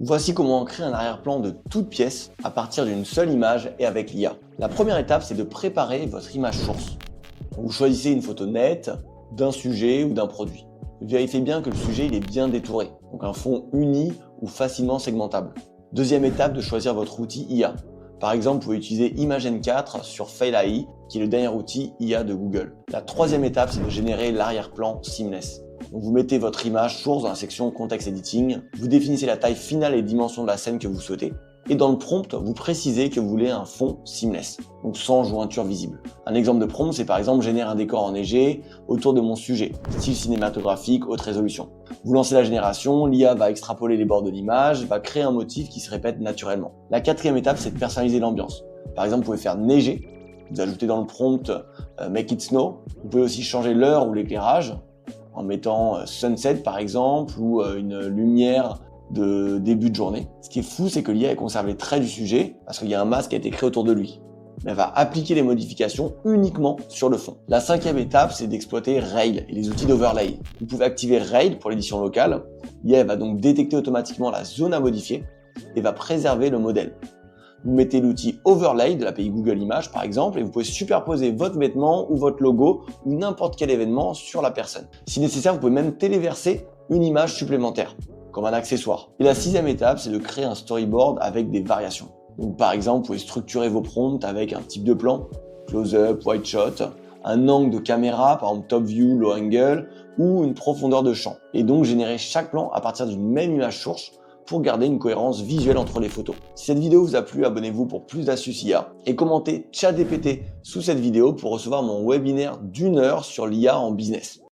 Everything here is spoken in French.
Voici comment créer un arrière-plan de toute pièce à partir d'une seule image et avec l'IA. La première étape, c'est de préparer votre image source. Vous choisissez une photo nette d'un sujet ou d'un produit. Vérifiez bien que le sujet il est bien détouré, donc un fond uni ou facilement segmentable. Deuxième étape, de choisir votre outil IA. Par exemple, vous pouvez utiliser Imagen 4 sur Fail AI, qui est le dernier outil IA de Google. La troisième étape, c'est de générer l'arrière-plan seamless. Donc vous mettez votre image source dans la section Context Editing, vous définissez la taille finale et les dimensions de la scène que vous souhaitez, et dans le prompt, vous précisez que vous voulez un fond seamless, donc sans jointure visible. Un exemple de prompt, c'est par exemple génère un décor enneigé autour de mon sujet, style cinématographique, haute résolution. Vous lancez la génération, l'IA va extrapoler les bords de l'image, va créer un motif qui se répète naturellement. La quatrième étape, c'est de personnaliser l'ambiance. Par exemple, vous pouvez faire neiger, vous ajoutez dans le prompt Make it snow. Vous pouvez aussi changer l'heure ou l'éclairage, en mettant sunset par exemple, ou une lumière de début de journée. Ce qui est fou, c'est que l'IA conserve les traits du sujet, parce qu'il y a un masque qui a été créé autour de lui. Mais elle va appliquer les modifications uniquement sur le fond. La cinquième étape, c'est d'exploiter Rail et les outils d'overlay. Vous pouvez activer Rail pour l'édition locale. L'IA va donc détecter automatiquement la zone à modifier et va préserver le modèle. Vous mettez l'outil Overlay de l'API Google Images par exemple et vous pouvez superposer votre vêtement ou votre logo ou n'importe quel événement sur la personne. Si nécessaire, vous pouvez même téléverser une image supplémentaire, comme un accessoire. Et la sixième étape, c'est de créer un storyboard avec des variations. Donc par exemple, vous pouvez structurer vos prompts avec un type de plan, close-up, wide shot, un angle de caméra, par exemple top view, low angle, ou une profondeur de champ. Et donc générer chaque plan à partir d'une même image source pour garder une cohérence visuelle entre les photos. Si cette vidéo vous a plu, abonnez-vous pour plus d'astuces IA et commentez ChatGPT sous cette vidéo pour recevoir mon webinaire d'1 heure sur l'IA en business.